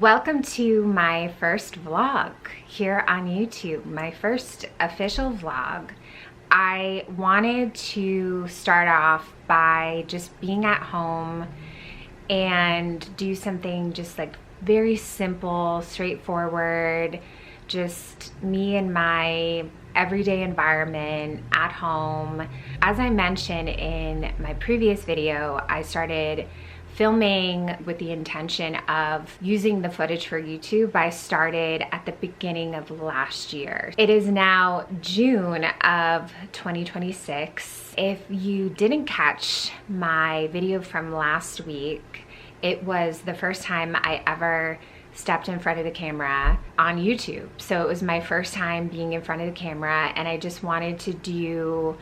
Welcome to my first vlog here on YouTube, my first official vlog. I wanted to start off by just being at home and do something just like very simple, straightforward, just me and my everyday environment at home. As I mentioned in my previous video, I started filming with the intention of using the footage for YouTube. I started at the beginning of last year. It is now June of 2026. If you didn't catch my video from last week, it was the first time I ever stepped in front of the camera on YouTube. So it was my first time being in front of the camera, and I just wanted to do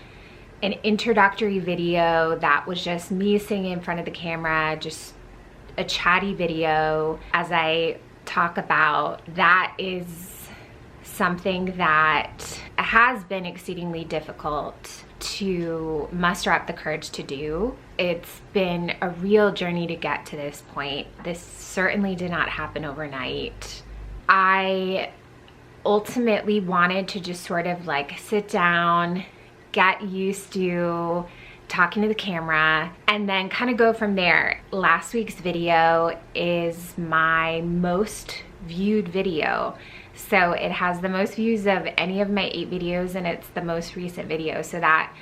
an introductory video that was just me sitting in front of the camera, just a chatty video. As I talk about, that is something that has been exceedingly difficult to muster up the courage to do. It's been a real journey to get to this point. This certainly did not happen overnight. I ultimately wanted to just sort of like sit down, get used to talking to the camera, and then kind of go from there. Last week's video is my most viewed video. So it has the most views of any of my 8 videos, and it's the most recent video. So that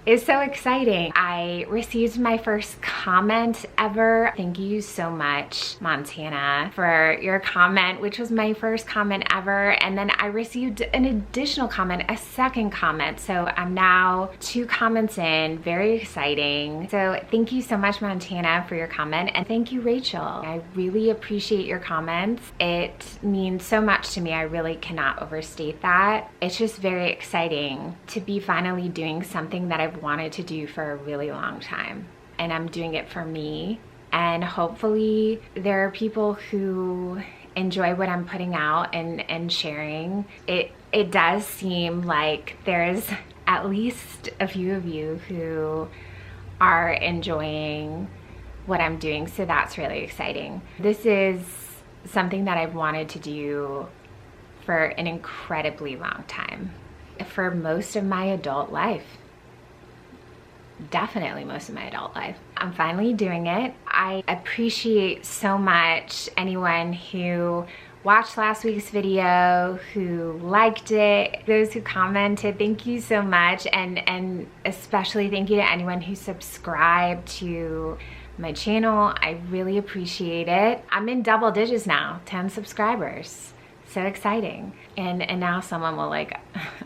is so exciting. I received my first comment ever. Thank you so much, Montana, for your comment, which was my first comment ever. And then I received an additional comment, a second comment. So I'm now 2 comments in, very exciting. So thank you so much, Montana, for your comment. And thank you, Rachel. I really appreciate your comments. It means so much to me. I really cannot overstate that. It's just very exciting to be finally doing something that I've wanted to do for a really long time, and I'm doing it for me, and hopefully there are people who enjoy what I'm putting out and sharing. It does seem like there's at least a few of you who are enjoying what I'm doing, so that's really exciting. This is something that I've wanted to do for an incredibly long time, for most of my adult life. Definitely most of my adult life. I'm finally doing it. I appreciate so much anyone who watched last week's video, who liked it, those who commented. Thank you so much, and especially thank you to anyone who subscribed to my channel. I really appreciate it. I'm in double digits now, 10 subscribers. So exciting. And now someone will like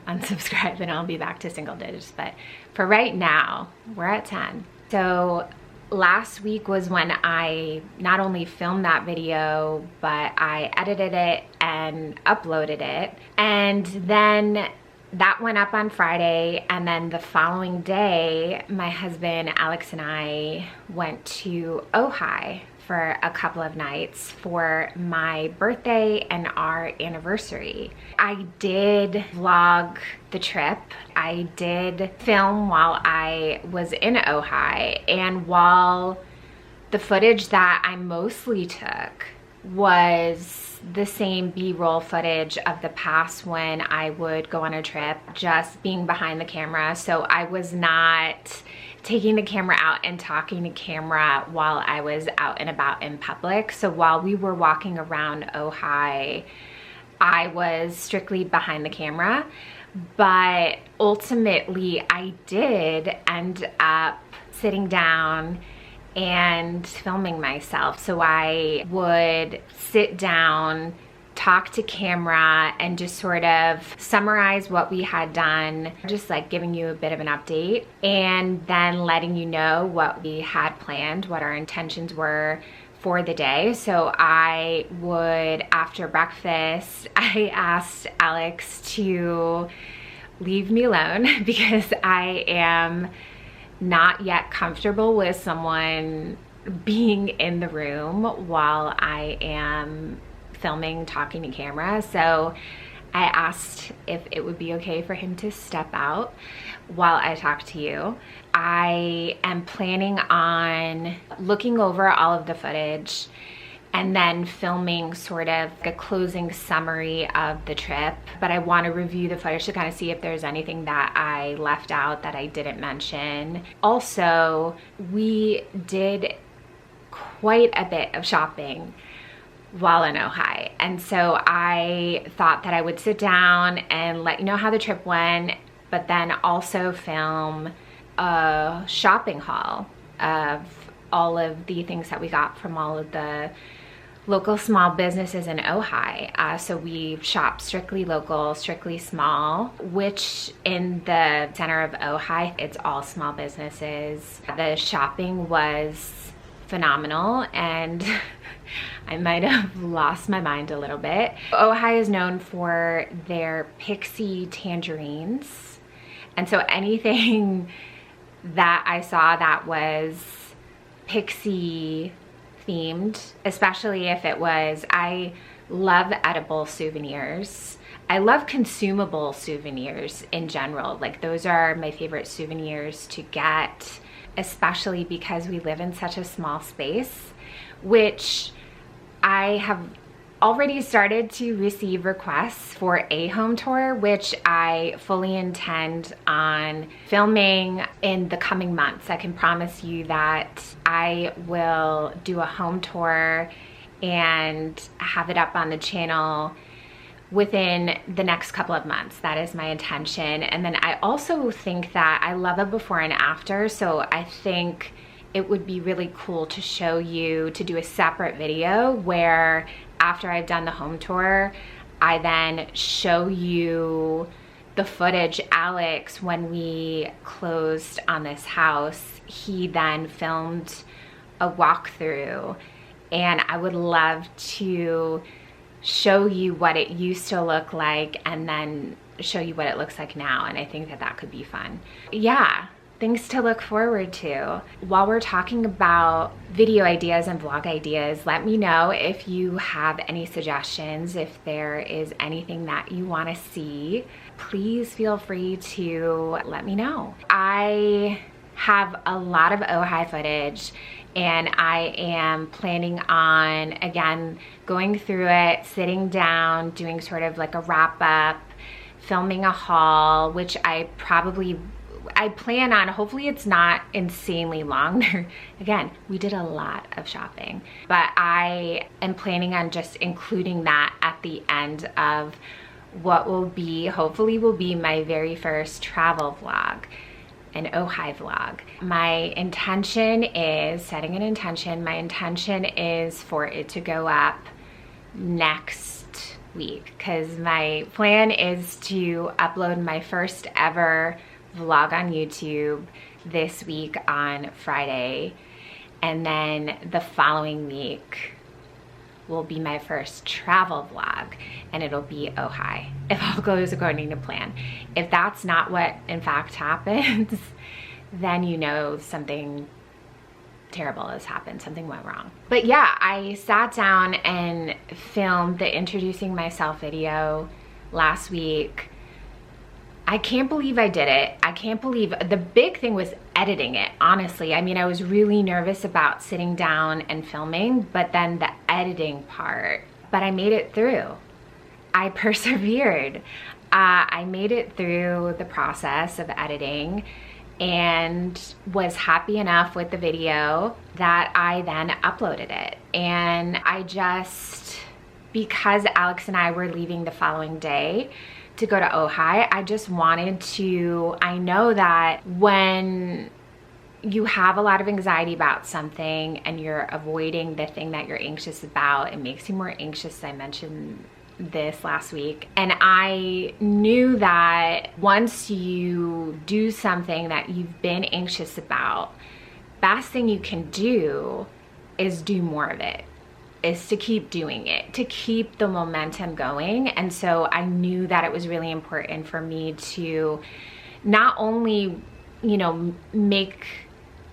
unsubscribe and I'll be back to single digits, but for right now we're at 10. So last week was when I not only filmed that video, but I edited it and uploaded it, and then that went up on Friday, and then the following day my husband Alex and I went to Ojai for a couple of nights for my birthday and our anniversary. I did vlog the trip. I did film while I was in Ojai, and while the footage that I mostly took was the same B-roll footage of the past when I would go on a trip, just being behind the camera. So I was not taking the camera out and talking to camera while I was out and about in public. So while we were walking around Ojai, I was strictly behind the camera. But ultimately I did end up sitting down and filming myself. So I would sit down, talk to camera, and just sort of summarize what we had done, just like giving you a bit of an update, and then letting you know what we had planned, what our intentions were for the day. So I would, after breakfast, I asked Alex to leave me alone because I am not yet comfortable with someone being in the room while I am filming, talking to camera. So I asked if it would be okay for him to step out while I talk to you. I am planning on looking over all of the footage and then filming sort of a closing summary of the trip. But I want to review the footage to kind of see if there's anything that I left out that I didn't mention. Also, we did quite a bit of shopping while in Ojai, and so I thought that I would sit down and let you know how the trip went, but then also film a shopping haul of all of the things that we got from all of the local small businesses in Ojai. So we shopped strictly local, strictly small, which in the center of Ojai, it's all small businesses. The shopping was phenomenal, and I might have lost my mind a little bit. Ojai is known for their pixie tangerines, and so anything that I saw that was pixie themed, especially if it was, I love edible souvenirs. I love consumable souvenirs in general. Like, those are my favorite souvenirs to get, especially because we live in such a small space, which I have already started to receive requests for a home tour, which I fully intend on filming in the coming months. I can promise you that I will do a home tour and have it up on the channel within the next couple of months. That is my intention. And then I also think that I love a before and after, so I think it would be really cool to show you, to do a separate video where after I've done the home tour, I then show you the footage. Alex, when we closed on this house, he then filmed a walkthrough, and I would love to show you what it used to look like and then show you what it looks like now, and I think that that could be fun. Yeah, things to look forward to. While we're talking about video ideas and vlog ideas, let me know if you have any suggestions, if there is anything that you want to see. Please feel free to let me know. I have a lot of Ojai footage, and I am planning on, again, going through it, sitting down, doing sort of like a wrap up, filming a haul, which I plan on, hopefully it's not insanely long. Again, we did a lot of shopping, but I am planning on just including that at the end of what will be, hopefully will be my very first travel vlog, an Ojai vlog. My intention is, setting an intention, my intention is for it to go up next week, because my plan is to upload my first ever vlog on YouTube this week on Friday, and then the following week will be my first travel vlog, and it'll be Ojai, if all goes according to plan. If that's not what in fact happens, then you know something terrible has happened, something went wrong. But yeah, I sat down and filmed the introducing myself video last week. I can't believe I did it. I can't believe, the big thing was editing it, honestly. I mean, I was really nervous about sitting down and filming, but then the editing part, but I made it through. I persevered. I made it through the process of editing and was happy enough with the video that I then uploaded it. And I just, because Alex and I were leaving the following day to go to Ojai, I just wanted to, I know that when you have a lot of anxiety about something and you're avoiding the thing that you're anxious about, it makes you more anxious. I mentioned this last week, and I knew that once you do something that you've been anxious about, best thing you can do is do more of it, is to keep doing it, to keep the momentum going. And so I knew that it was really important for me to not only, you know, make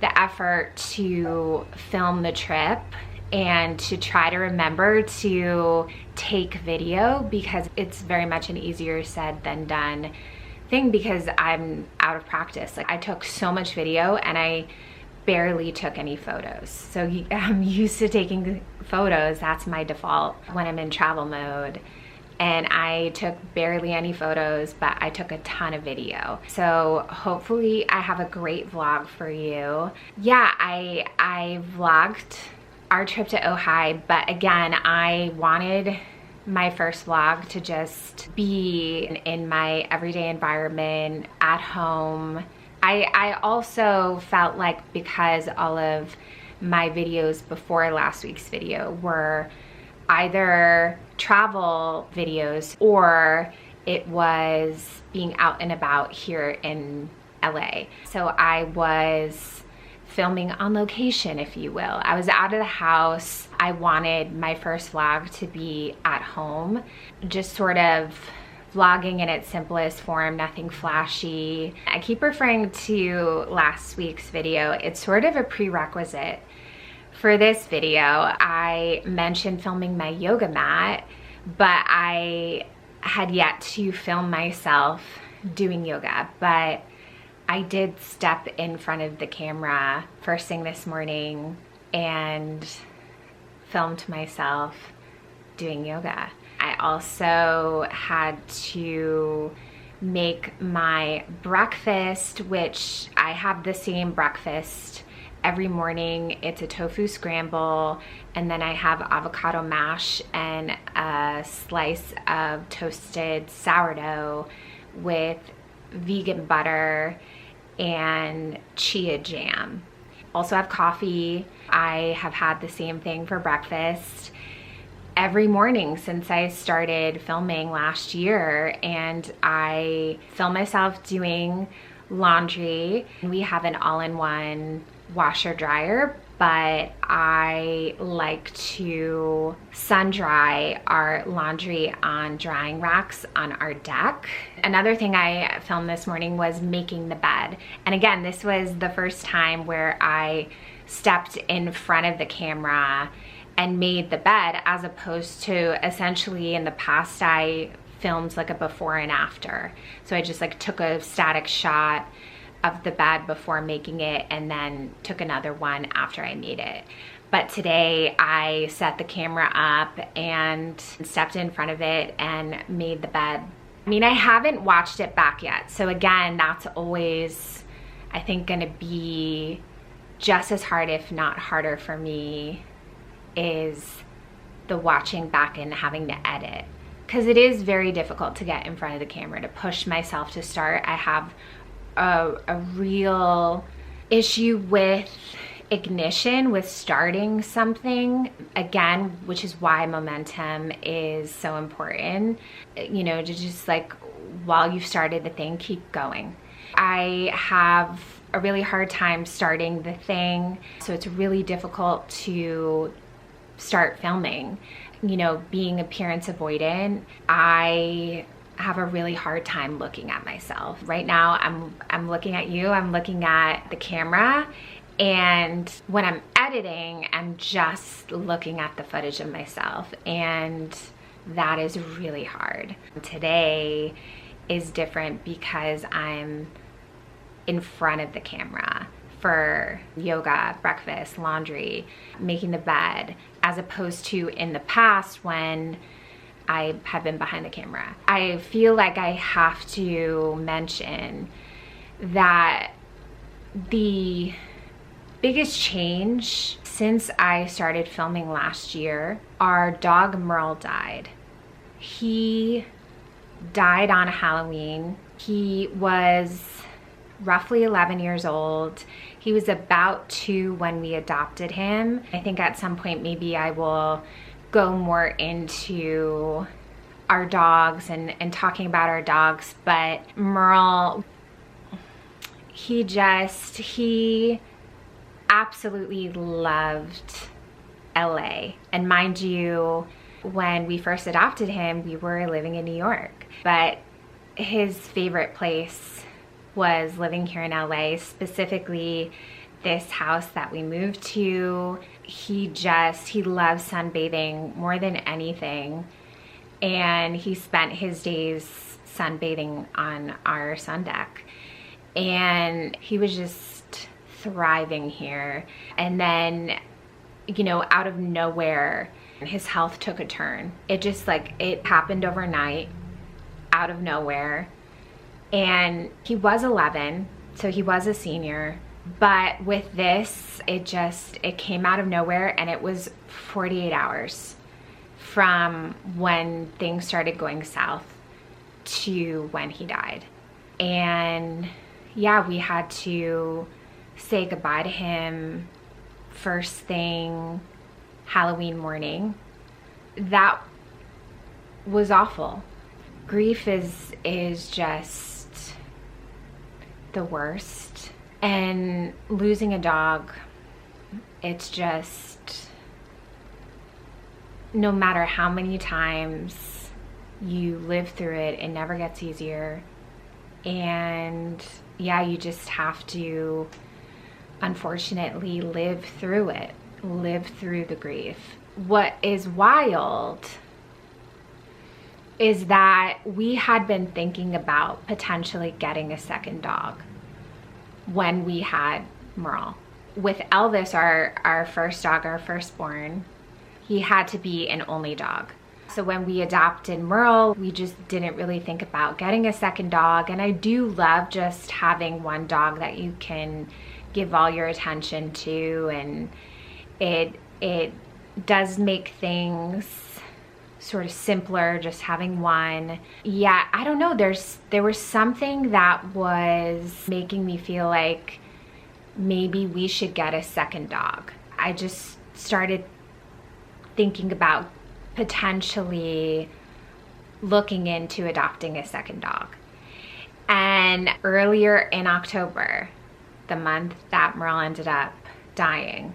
the effort to film the trip and to try to remember to take video, because it's very much an easier said than done thing because I'm out of practice. Like, I took so much video and I barely took any photos. So I'm used to taking photos. That's my default when I'm in travel mode. And I took barely any photos, but I took a ton of video. So hopefully I have a great vlog for you. Yeah, I vlogged our trip to Ojai, but again, I wanted my first vlog to just be in my everyday environment, at home. I also felt like because all of my videos before last week's video were either travel videos or it was being out and about here in LA. So I was filming on location, if you will. I was out of the house. I wanted my first vlog to be at home, just sort of vlogging in its simplest form, nothing flashy. I keep referring to last week's video. It's sort of a prerequisite for this video. I mentioned filming my yoga mat, but I had yet to film myself doing yoga. But I did step in front of the camera first thing this morning and filmed myself doing yoga. I also had to make my breakfast, which I have the same breakfast every morning. It's a tofu scramble, and then I have avocado mash and a slice of toasted sourdough with vegan butter and chia jam. Also have coffee. I have had the same thing for breakfast every morning since I started filming last year, and I film myself doing laundry. We have an all-in-one washer dryer, but I like to sun dry our laundry on drying racks on our deck. Another thing I filmed this morning was making the bed. And again, this was the first time where I stepped in front of the camera and made the bed, as opposed to essentially in the past I filmed like a before and after. So I just like took a static shot of the bed before making it and then took another one after I made it. But today I set the camera up and stepped in front of it and made the bed. I mean, I haven't watched it back yet. So again, that's always, I think, gonna be just as hard, if not harder for me, is the watching back and having to edit. Because it is very difficult to get in front of the camera, to push myself to start. I have a real issue with ignition, with starting something again, which is why momentum is so important. You know, to just like, while you've started the thing, keep going. I have a really hard time starting the thing, so it's really difficult to start filming. You know, being appearance avoidant, I have a really hard time looking at myself. Right now, I'm looking at you, I'm looking at the camera, and when I'm editing, I'm just looking at the footage of myself, and that is really hard. Today is different because I'm in front of the camera for yoga, breakfast, laundry, making the bed, as opposed to in the past when I have been behind the camera. I feel like I have to mention that the biggest change since I started filming last year, our dog Merle died. He died on Halloween. He was roughly 11 years old. He was about 2 when we adopted him. I think at some point maybe I will go more into our dogs and talking about our dogs, but Merle, he absolutely loved LA. And mind you, when we first adopted him, we were living in New York, but his favorite place was living here in LA, specifically this house that we moved to. He loves sunbathing more than anything, and he spent his days sunbathing on our sun deck, and he was just thriving here. And then, you know, out of nowhere, his health took a turn. It just like, it happened overnight, out of nowhere. And he was 11, so he was a senior. But with this, it came out of nowhere, and it was 48 hours from when things started going south to when he died. And yeah, we had to say goodbye to him first thing Halloween morning. That was awful. Grief is just the worst. And losing a dog, it's just, no matter how many times you live through it, it never gets easier. And yeah, you just have to, unfortunately, live through it, live through the grief. What is wild is that we had been thinking about potentially getting a second dog when we had Merle. With Elvis, our first dog, our firstborn, he had to be an only dog. So when we adopted Merle, we just didn't really think about getting a second dog. And I do love just having one dog that you can give all your attention to, and it does make things sort of simpler just having one. Yeah, I don't know, there was something that was making me feel like maybe we should get a second dog. I just started thinking about potentially looking into adopting a second dog. And earlier in October, the month that Merle ended up dying,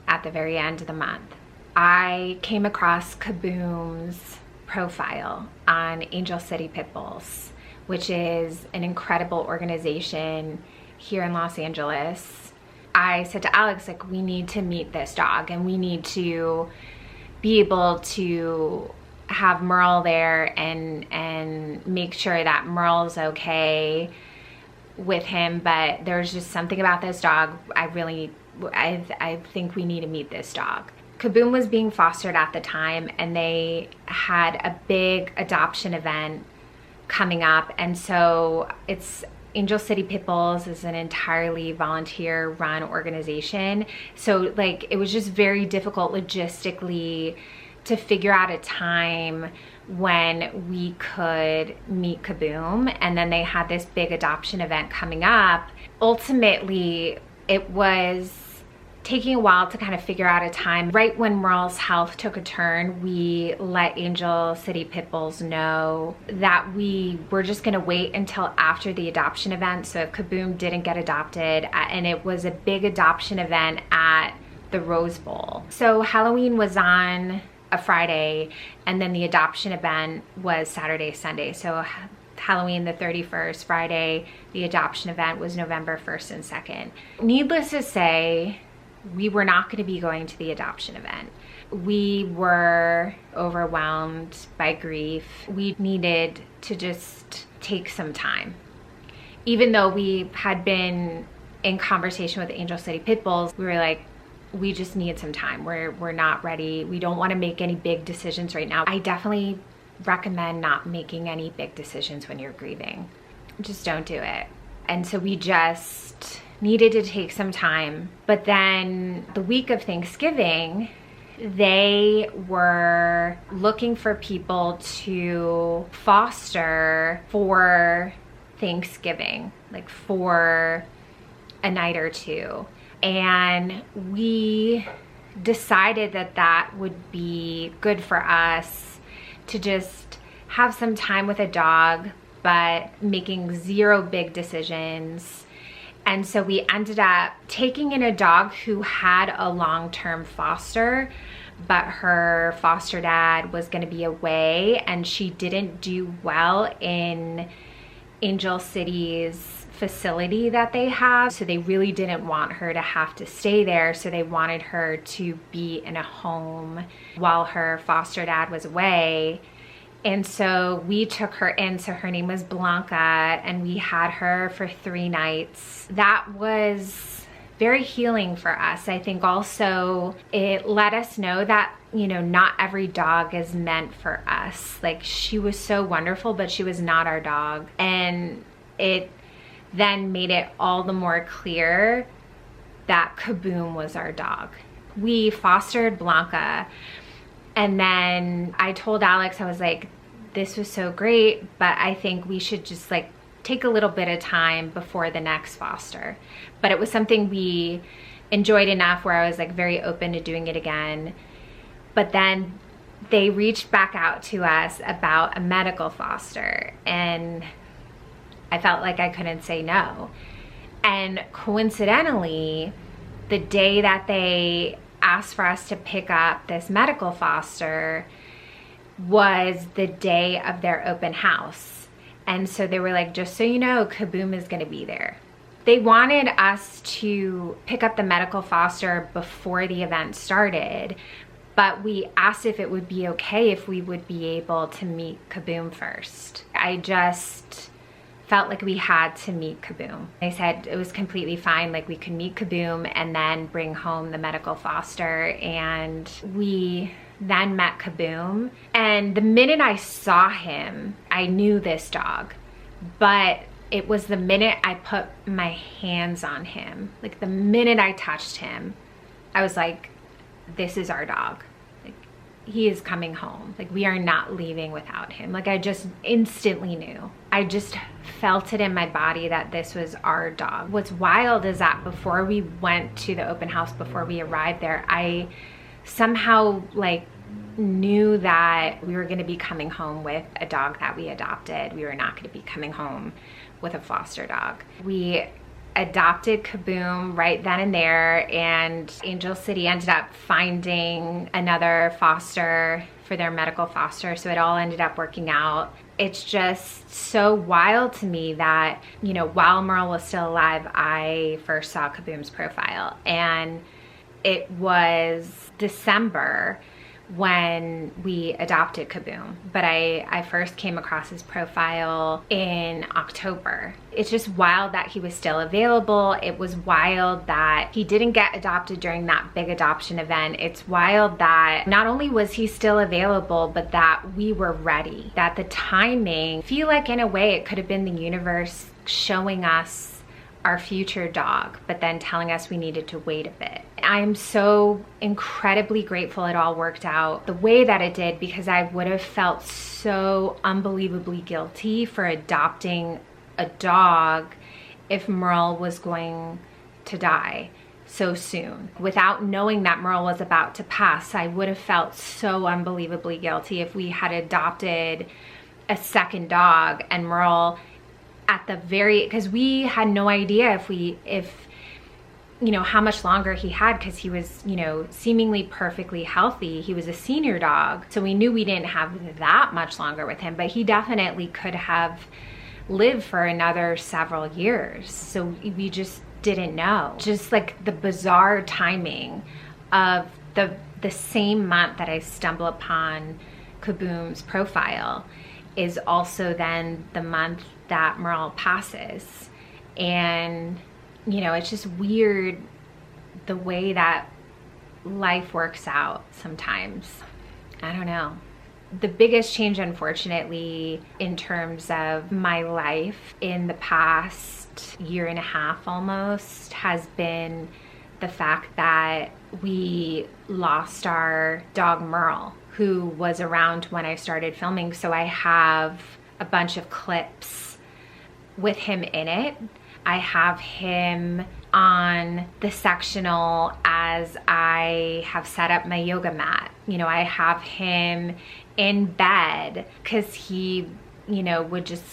at the very end of the month, I came across Kaboom's profile on Angel City Pit Bulls, which is an incredible organization here in Los Angeles. I said to Alex, like, we need to meet this dog, and we need to be able to have Merle there and make sure that Merle's okay with him. But there's just something about this dog, I think we need to meet this dog. Kaboom was being fostered at the time, and they had a big adoption event coming up. And so it's Angel City Pit Bulls is an entirely volunteer run organization. So like, it was just very difficult logistically to figure out a time when we could meet Kaboom. And then they had this big adoption event coming up. Ultimately, it was taking a while to kind of figure out a time. Right when Merle's health took a turn, we let Angel City Pit Bulls know that we were just gonna wait until after the adoption event. So if Kaboom didn't get adopted, and it was a big adoption event at the Rose Bowl. So Halloween was on a Friday, and then the adoption event was Saturday, Sunday. So Halloween the 31st, Friday, the adoption event was November 1st and 2nd. Needless to say, we were not going to be going to the adoption event. We were overwhelmed by grief. We needed to just take some time. Even though we had been in conversation with Angel City Pit Bulls, we were like, we just need some time. We're not ready. We don't want to make any big decisions right now. I definitely recommend not making any big decisions when you're grieving. Just don't do it. And so we just needed to take some time. But then the week of Thanksgiving, they were looking for people to foster for Thanksgiving, like for a night or two. And we decided that that would be good for us to just have some time with a dog, but making zero big decisions. And so we ended up taking in a dog who had a long-term foster, but her foster dad was going to be away, and she didn't do well in Angel City's facility that they have. So they really didn't want her to have to stay there. So they wanted her to be in a home while her foster dad was away. And so we took her in. So her name was Blanca, and we had her for 3 nights. That was very healing for us. I think also it let us know that, you know, not every dog is meant for us. Like, she was so wonderful, but she was not our dog. And it then made it all the more clear that Kaboom was our dog. We fostered Blanca, and then I told Alex, I was like, this was so great, but I think we should just like take a little bit of time before the next foster. But it was something we enjoyed enough where I was like very open to doing it again. But then they reached back out to us about a medical foster, and I felt like I couldn't say no. And coincidentally, the day that they asked for us to pick up this medical foster was the day of their open house. And so they were like, just so you know, Kaboom is gonna be there. They wanted us to pick up the medical foster before the event started, but we asked if it would be okay if we would be able to meet Kaboom first. I just felt like we had to meet Kaboom. They said it was completely fine, like we could meet Kaboom and then bring home the medical foster. And we then met Kaboom. And the minute I saw him, I knew this dog. But it was the minute I put my hands on him, like the minute I touched him, I was like, this is our dog. Like, he is coming home. Like, we are not leaving without him. Like, I just instantly knew. I just felt it in my body that this was our dog. What's wild is that before we went to the open house, before we arrived there, I somehow like knew that we were going to be coming home with a dog that we adopted. We were not going to be coming home with a foster dog. We adopted Kaboom right then and there, and Angel City ended up finding another foster for their medical foster, so it all ended up working out. It's just so wild to me that, you know, while Merle was still alive, I first saw Kaboom's profile, and it was December when we adopted Kaboom, but I first came across his profile in October. It's just wild that he was still available. It was wild that he didn't get adopted during that big adoption event. It's wild that not only was he still available, but that we were ready, that the timing, I feel like in a way it could have been the universe showing us our future dog, but then telling us we needed to wait a bit. I'm so incredibly grateful it all worked out the way that it did, because I would have felt so unbelievably guilty for adopting a dog if Merle was going to die so soon. Without knowing that Merle was about to pass, I would have felt so unbelievably guilty if we had adopted a second dog and Merle at the very, because we had no idea if you know, how much longer he had, because he was, you know, seemingly perfectly healthy. He was a senior dog, so we knew we didn't have that much longer with him, but he definitely could have lived for another several years. So we just didn't know. Just like the bizarre timing of the same month that I stumble upon Kaboom's profile is also then the month that Merle passes. And, you know, it's just weird the way that life works out sometimes. I don't know. The biggest change, unfortunately, in terms of my life in the past year and a half almost, has been the fact that we lost our dog Merle, who was around when I started filming. So I have a bunch of clips with him in it. I have him on the sectional as I have set up my yoga mat. You know, I have him in bed because he, you know, would just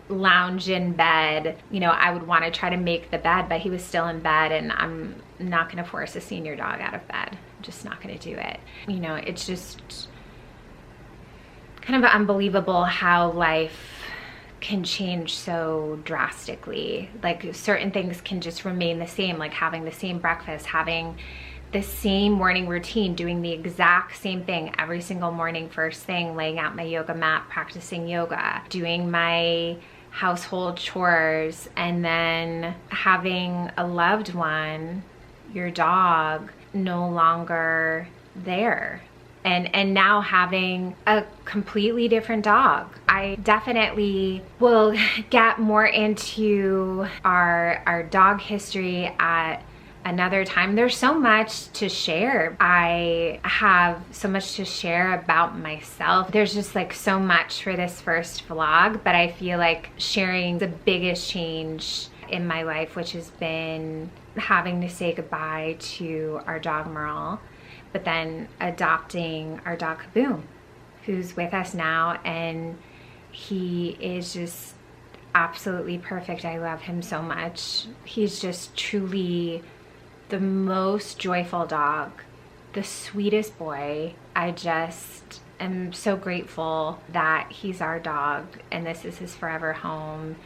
lounge in bed. You know, I would want to try to make the bed, but he was still in bed, and I'm not going to force a senior dog out of bed. I'm just not going to do it. You know, it's just kind of unbelievable how life can change so drastically. Like, certain things can just remain the same, like having the same breakfast, having the same morning routine, doing the exact same thing every single morning, first thing, laying out my yoga mat, practicing yoga, doing my household chores, and then having a loved one, your dog, no longer there. And now having a completely different dog. I definitely will get more into our dog history at another time. There's so much to share. I have so much to share about myself. There's just like so much for this first vlog, but I feel like sharing the biggest change in my life, which has been having to say goodbye to our dog Merle, but then adopting our dog Kaboom, who's with us now, and he is just absolutely perfect. I love him so much. He's just truly the most joyful dog, the sweetest boy. I just am so grateful that he's our dog and this is his forever home.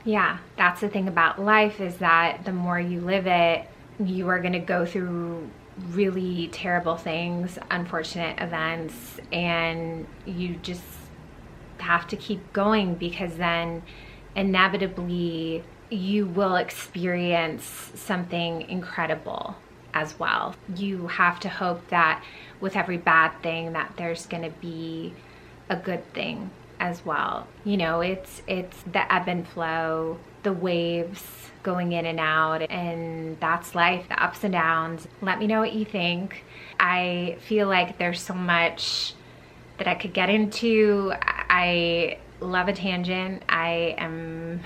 Yeah, that's the thing about life, is that the more you live it, you are going to go through really terrible things, unfortunate events, and you just have to keep going, because then inevitably you will experience something incredible as well. You have to hope that with every bad thing that there's going to be a good thing as well. You know, it's the ebb and flow, the waves going in and out, and that's life, the ups and downs. Let me know what you think. I feel like there's so much that I could get into. I love a tangent. I am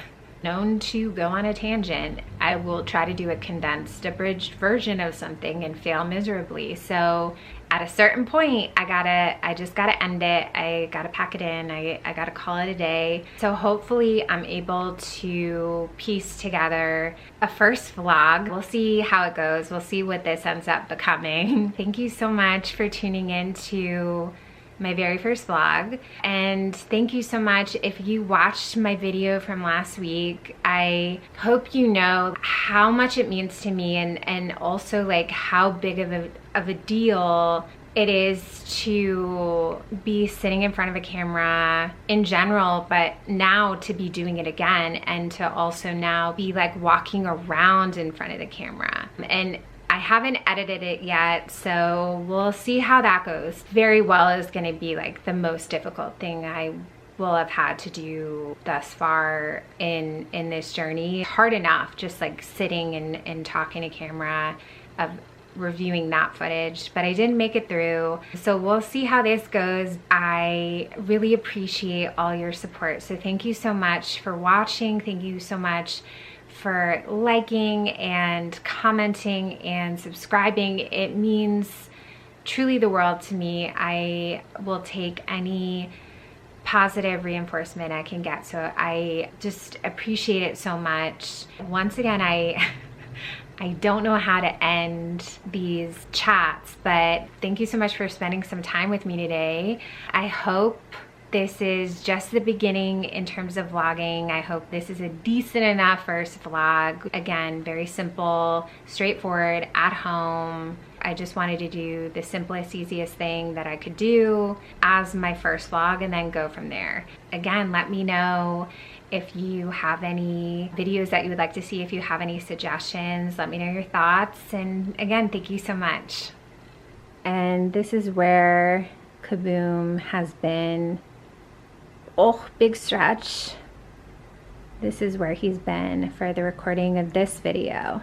known to go on a tangent. I will try to do a condensed, abridged version of something and fail miserably. So at a certain point, I just gotta end it. I gotta pack it in. I gotta call it a day. So hopefully I'm able to piece together a first vlog. We'll see how it goes. We'll see what this ends up becoming. Thank you so much for tuning in to my very first vlog, and thank you so much if you watched my video from last week. I hope you know how much it means to me, and also like how big of a deal it is to be sitting in front of a camera in general, but now to be doing it again, and to also now be like walking around in front of the camera. And I haven't edited it yet, so we'll see how that goes. Very well is gonna be like the most difficult thing I will have had to do thus far in this journey. Hard enough just like sitting and talking to camera, of reviewing that footage, but I didn't make it through. So we'll see how this goes. I really appreciate all your support. So thank you so much for watching. Thank you so much for liking and commenting and subscribing. It means truly the world to me. I will take any positive reinforcement I can get. So I just appreciate it so much. Once again, I don't know how to end these chats, but thank you so much for spending some time with me today. I hope this is just the beginning in terms of vlogging. I hope this is a decent enough first vlog. Again, very simple, straightforward, at home. I just wanted to do the simplest, easiest thing that I could do as my first vlog and then go from there. Again, let me know if you have any videos that you would like to see, if you have any suggestions, let me know your thoughts. And again, thank you so much. And this is where Kaboom has been. Oh, big stretch. This is where he's been for the recording of this video.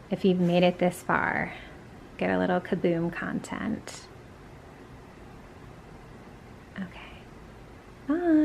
If you've made it this far, get a little Kaboom content. Okay, bye.